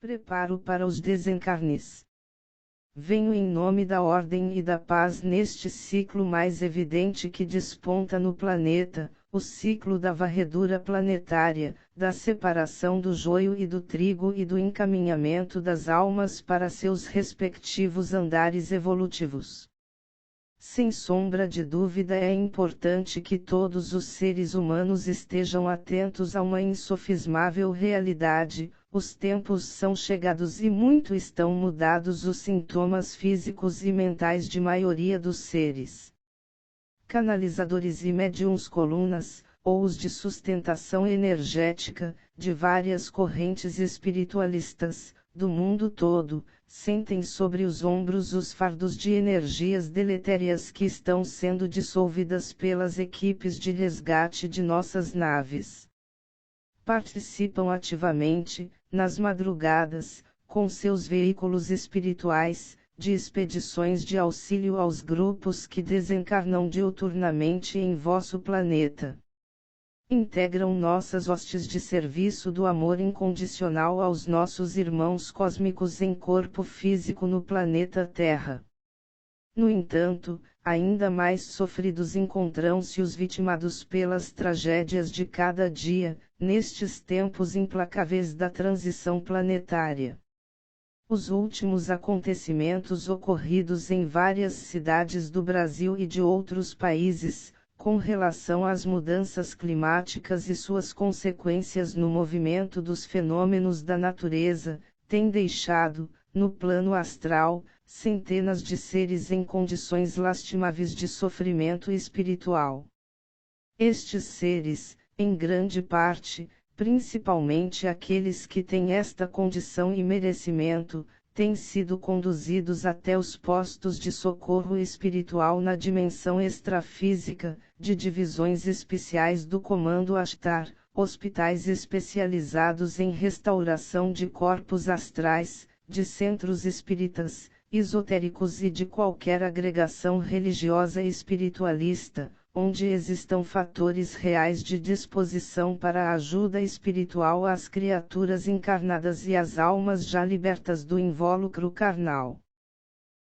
Preparo para os desencarnes. Venho em nome da ordem e da paz neste ciclo mais evidente que desponta no planeta, o ciclo da varredura planetária, da separação do joio e do trigo e do encaminhamento das almas para seus respectivos andares evolutivos. Sem sombra de dúvida é importante que todos os seres humanos estejam atentos a uma insofismável realidade: os tempos são chegados e muito estão mudados os sintomas físicos e mentais de maioria dos seres. Canalizadores e médiuns colunas, ou os de sustentação energética, de várias correntes espiritualistas, do mundo todo, sentem sobre os ombros os fardos de energias deletérias que estão sendo dissolvidas pelas equipes de resgate de nossas naves. Participam ativamente, nas madrugadas, com seus veículos espirituais, de expedições de auxílio aos grupos que desencarnam diuturnamente em vosso planeta. Integram nossas hostes de serviço do amor incondicional aos nossos irmãos cósmicos em corpo físico no planeta Terra. No entanto, ainda mais sofridos encontram-se os vitimados pelas tragédias de cada dia, nestes tempos implacáveis da transição planetária. Os últimos acontecimentos ocorridos em várias cidades do Brasil e de outros países, com relação às mudanças climáticas e suas consequências no movimento dos fenômenos da natureza, têm deixado, no plano astral, centenas de seres em condições lastimáveis de sofrimento espiritual. Estes seres, em grande parte, principalmente aqueles que têm esta condição e merecimento, têm sido conduzidos até os postos de socorro espiritual na dimensão extrafísica, de divisões especiais do Comando Ashtar, hospitais especializados em restauração de corpos astrais, de centros espíritas, esotéricos e de qualquer agregação religiosa espiritualista, onde existam fatores reais de disposição para a ajuda espiritual às criaturas encarnadas e às almas já libertas do invólucro carnal.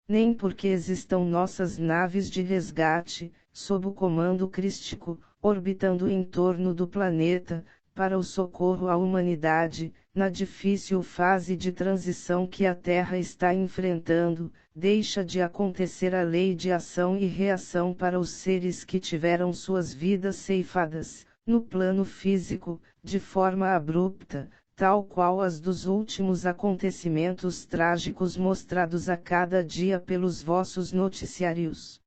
Nem porque existam nossas naves de resgate, sob o comando crístico, orbitando em torno do planeta, para o socorro à humanidade, na difícil fase de transição que a Terra está enfrentando, deixa de acontecer a lei de ação e reação para os seres que tiveram suas vidas ceifadas, no plano físico, de forma abrupta, tal qual as dos últimos acontecimentos trágicos mostrados a cada dia pelos vossos noticiários.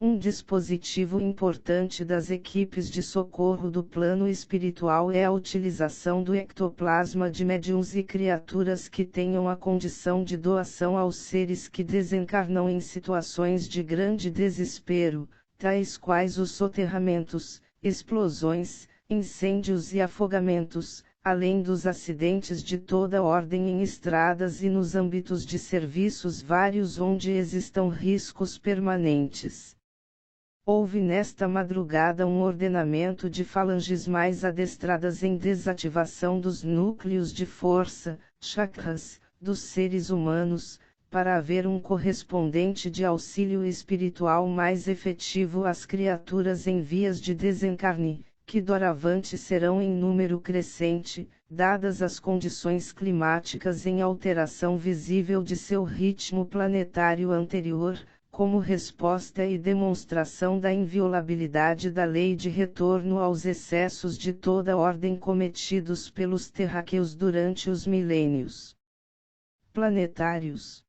Um dispositivo importante das equipes de socorro do plano espiritual é a utilização do ectoplasma de médiuns e criaturas que tenham a condição de doação aos seres que desencarnam em situações de grande desespero, tais quais os soterramentos, explosões, incêndios e afogamentos, além dos acidentes de toda ordem em estradas e nos âmbitos de serviços vários onde existam riscos permanentes. Houve nesta madrugada um ordenamento de falanges mais adestradas em desativação dos núcleos de força, chakras, dos seres humanos, para haver um correspondente de auxílio espiritual mais efetivo às criaturas em vias de desencarne, que doravante serão em número crescente, dadas as condições climáticas em alteração visível de seu ritmo planetário anterior, como resposta e demonstração da inviolabilidade da lei de retorno aos excessos de toda ordem cometidos pelos terráqueos durante os milênios planetários.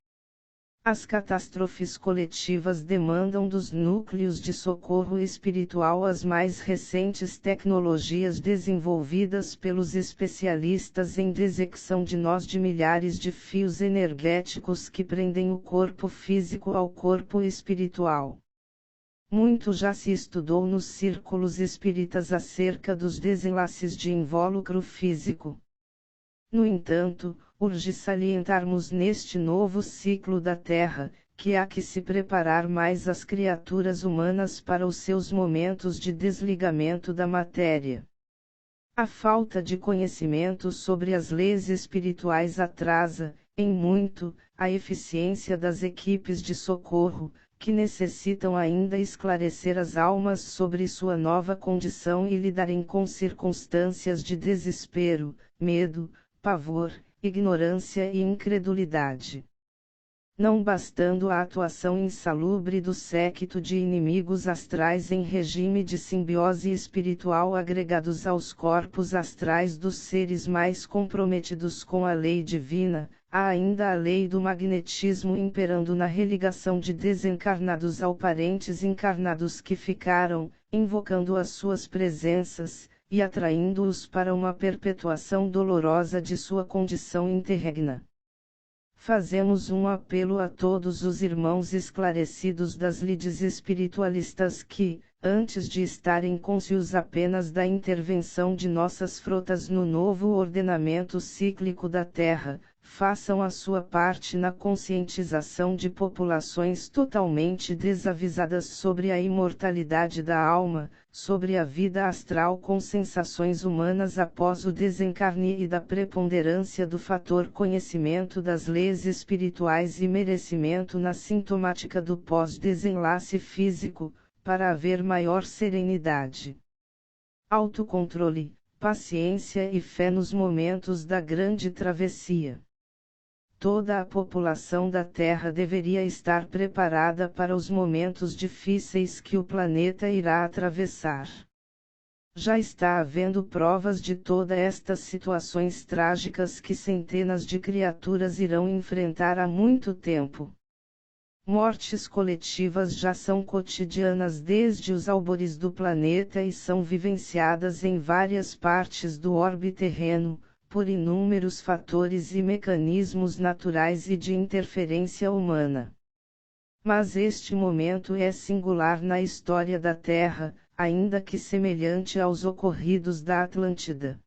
As catástrofes coletivas demandam dos núcleos de socorro espiritual as mais recentes tecnologias desenvolvidas pelos especialistas em dessecção de nós de milhares de fios energéticos que prendem o corpo físico ao corpo espiritual. Muito já se estudou nos círculos espíritas acerca dos desenlaces de invólucro físico. No entanto, urge salientarmos neste novo ciclo da Terra, que há que se preparar mais as criaturas humanas para os seus momentos de desligamento da matéria. A falta de conhecimento sobre as leis espirituais atrasa, em muito, a eficiência das equipes de socorro, que necessitam ainda esclarecer as almas sobre sua nova condição e lidarem com circunstâncias de desespero, medo, pavor, ignorância e incredulidade. Não bastando a atuação insalubre do séquito de inimigos astrais em regime de simbiose espiritual agregados aos corpos astrais dos seres mais comprometidos com a lei divina, há ainda a lei do magnetismo imperando na religação de desencarnados ao parentes encarnados que ficaram, invocando as suas presenças, e atraindo-os para uma perpetuação dolorosa de sua condição interregna. Fazemos um apelo a todos os irmãos esclarecidos das lides espiritualistas que, antes de estarem cônscios apenas da intervenção de nossas frotas no novo ordenamento cíclico da Terra, façam a sua parte na conscientização de populações totalmente desavisadas sobre a imortalidade da alma, sobre a vida astral com sensações humanas após o desencarne e da preponderância do fator conhecimento das leis espirituais e merecimento na sintomática do pós-desenlace físico, para haver maior serenidade, autocontrole, paciência e fé nos momentos da grande travessia. Toda a população da Terra deveria estar preparada para os momentos difíceis que o planeta irá atravessar. Já está havendo provas de todas estas situações trágicas que centenas de criaturas irão enfrentar há muito tempo. Mortes coletivas já são cotidianas desde os albores do planeta e são vivenciadas em várias partes do orbe terreno, por inúmeros fatores e mecanismos naturais e de interferência humana. Mas este momento é singular na história da Terra, ainda que semelhante aos ocorridos da Atlântida.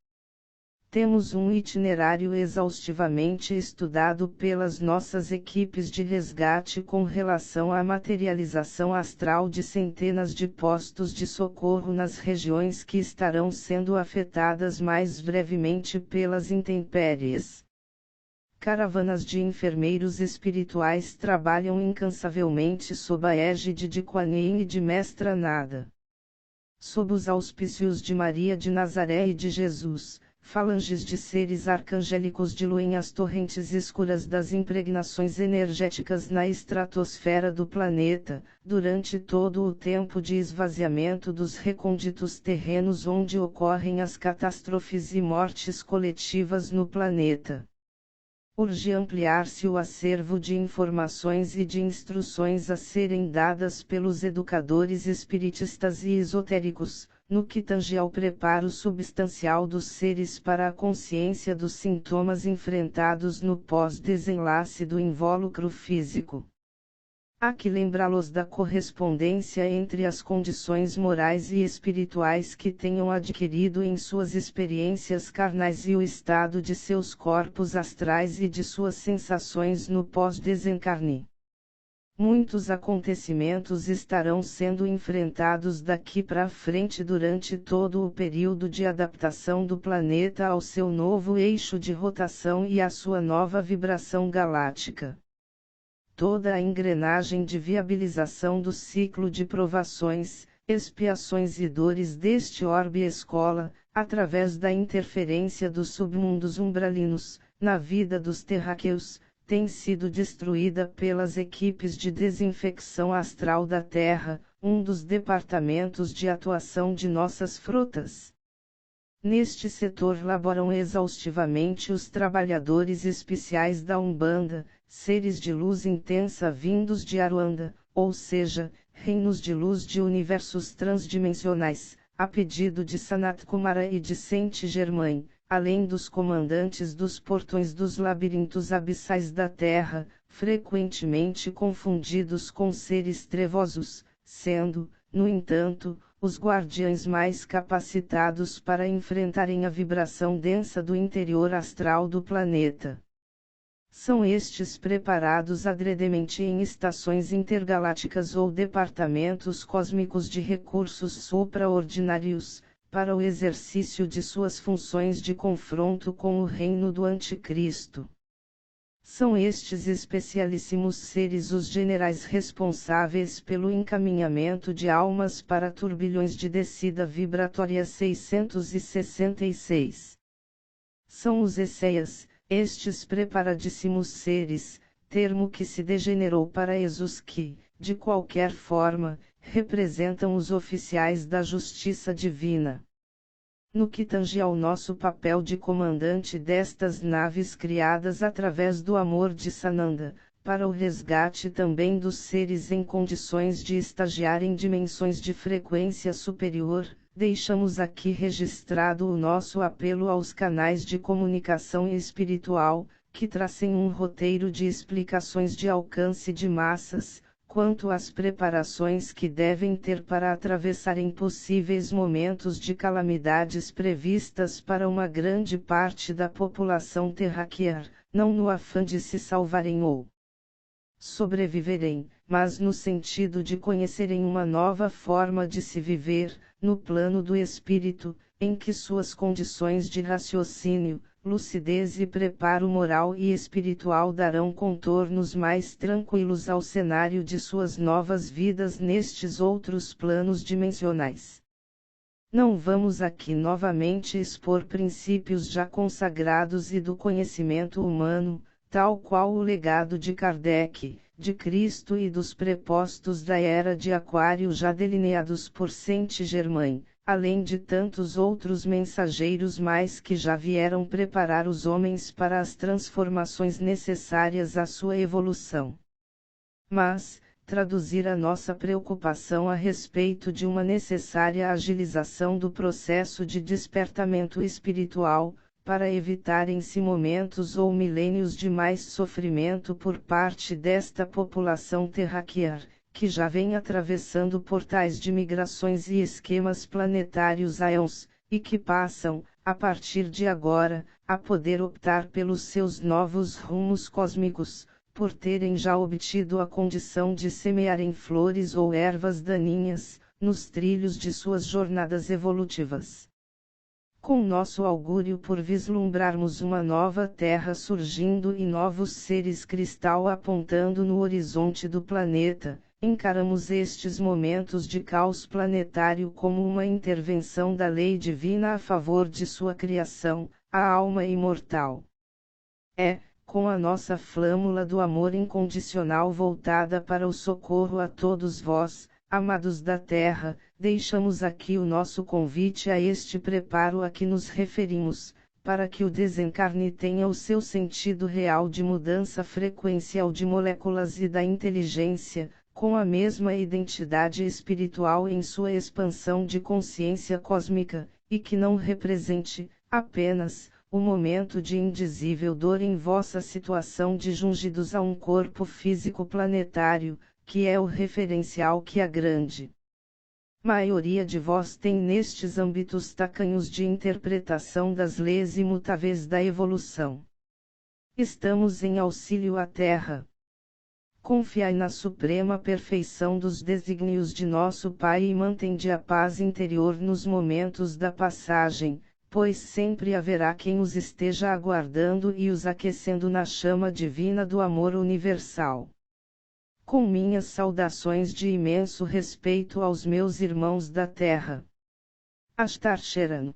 Temos um itinerário exaustivamente estudado pelas nossas equipes de resgate com relação à materialização astral de centenas de postos de socorro nas regiões que estarão sendo afetadas mais brevemente pelas intempéries. Caravanas de enfermeiros espirituais trabalham incansavelmente sob a égide de Kuan Yin e de Mestra Nada. Sob os auspícios de Maria de Nazaré e de Jesus, falanges de seres arcangélicos diluem as torrentes escuras das impregnações energéticas na estratosfera do planeta, durante todo o tempo de esvaziamento dos recônditos terrenos onde ocorrem as catástrofes e mortes coletivas no planeta. Urge ampliar-se o acervo de informações e de instruções a serem dadas pelos educadores espiritistas e esotéricos, no que tange ao preparo substancial dos seres para a consciência dos sintomas enfrentados no pós-desenlace do invólucro físico. Há que lembrá-los da correspondência entre as condições morais e espirituais que tenham adquirido em suas experiências carnais e o estado de seus corpos astrais e de suas sensações no pós-desencarne. Muitos acontecimentos estarão sendo enfrentados daqui para frente durante todo o período de adaptação do planeta ao seu novo eixo de rotação e à sua nova vibração galáctica. Toda a engrenagem de viabilização do ciclo de provações, expiações e dores deste orbe escola, através da interferência dos submundos umbralinos, na vida dos terráqueos, tem sido destruída pelas equipes de desinfecção astral da Terra, um dos departamentos de atuação de nossas frotas. Neste setor laboram exaustivamente os trabalhadores especiais da Umbanda, seres de luz intensa vindos de Aruanda, ou seja, reinos de luz de universos transdimensionais, a pedido de Sanat Kumara e de Saint-Germain, além dos comandantes dos portões dos labirintos abissais da Terra, frequentemente confundidos com seres trevosos, sendo, no entanto, os guardiães mais capacitados para enfrentarem a vibração densa do interior astral do planeta. São estes preparados adredemente em estações intergalácticas ou departamentos cósmicos de recursos supraordinários, para o exercício de suas funções de confronto com o reino do Anticristo. São estes especialíssimos seres os generais responsáveis pelo encaminhamento de almas para turbilhões de descida vibratória 666. São os Esseias, estes preparadíssimos seres, termo que se degenerou para Jesus que, de qualquer forma, representam os oficiais da justiça divina. No que tange ao nosso papel de comandante destas naves criadas através do amor de Sananda, para o resgate também dos seres em condições de estagiar em dimensões de frequência superior, deixamos aqui registrado o nosso apelo aos canais de comunicação espiritual, que tracem um roteiro de explicações de alcance de massas, quanto às preparações que devem ter para atravessarem possíveis momentos de calamidades previstas para uma grande parte da população terráquea, não no afã de se salvarem ou sobreviverem, mas no sentido de conhecerem uma nova forma de se viver, no plano do espírito, em que suas condições de raciocínio, lucidez e preparo moral e espiritual darão contornos mais tranquilos ao cenário de suas novas vidas nestes outros planos dimensionais. Não vamos aqui novamente expor princípios já consagrados e do conhecimento humano, tal qual o legado de Kardec, de Cristo e dos prepostos da Era de Aquário já delineados por Saint-Germain, além de tantos outros mensageiros mais que já vieram preparar os homens para as transformações necessárias à sua evolução. Mas, traduzir a nossa preocupação a respeito de uma necessária agilização do processo de despertamento espiritual, para evitarem-se momentos ou milênios de mais sofrimento por parte desta população terráquea, que já vem atravessando portais de migrações e esquemas planetários há anos, e que passam, a partir de agora, a poder optar pelos seus novos rumos cósmicos, por terem já obtido a condição de semearem flores ou ervas daninhas, nos trilhos de suas jornadas evolutivas. Com nosso augúrio por vislumbrarmos uma nova Terra surgindo e novos seres cristal apontando no horizonte do planeta, encaramos estes momentos de caos planetário como uma intervenção da lei divina a favor de sua criação, a alma imortal. Com a nossa flâmula do amor incondicional voltada para o socorro a todos vós, amados da Terra, deixamos aqui o nosso convite a este preparo a que nos referimos, para que o desencarne tenha o seu sentido real de mudança frequencial de moléculas e da inteligência, com a mesma identidade espiritual em sua expansão de consciência cósmica, e que não represente, apenas, o momento de indizível dor em vossa situação de jungidos a um corpo físico planetário, que é o referencial que a grande maioria de vós tem nestes âmbitos tacanhos de interpretação das leis imutáveis da evolução. Estamos em auxílio à Terra. Confiai na suprema perfeição dos desígnios de nosso Pai e mantende a paz interior nos momentos da passagem, pois sempre haverá quem os esteja aguardando e os aquecendo na chama divina do amor universal. Com minhas saudações de imenso respeito aos meus irmãos da Terra. Astar Sherano.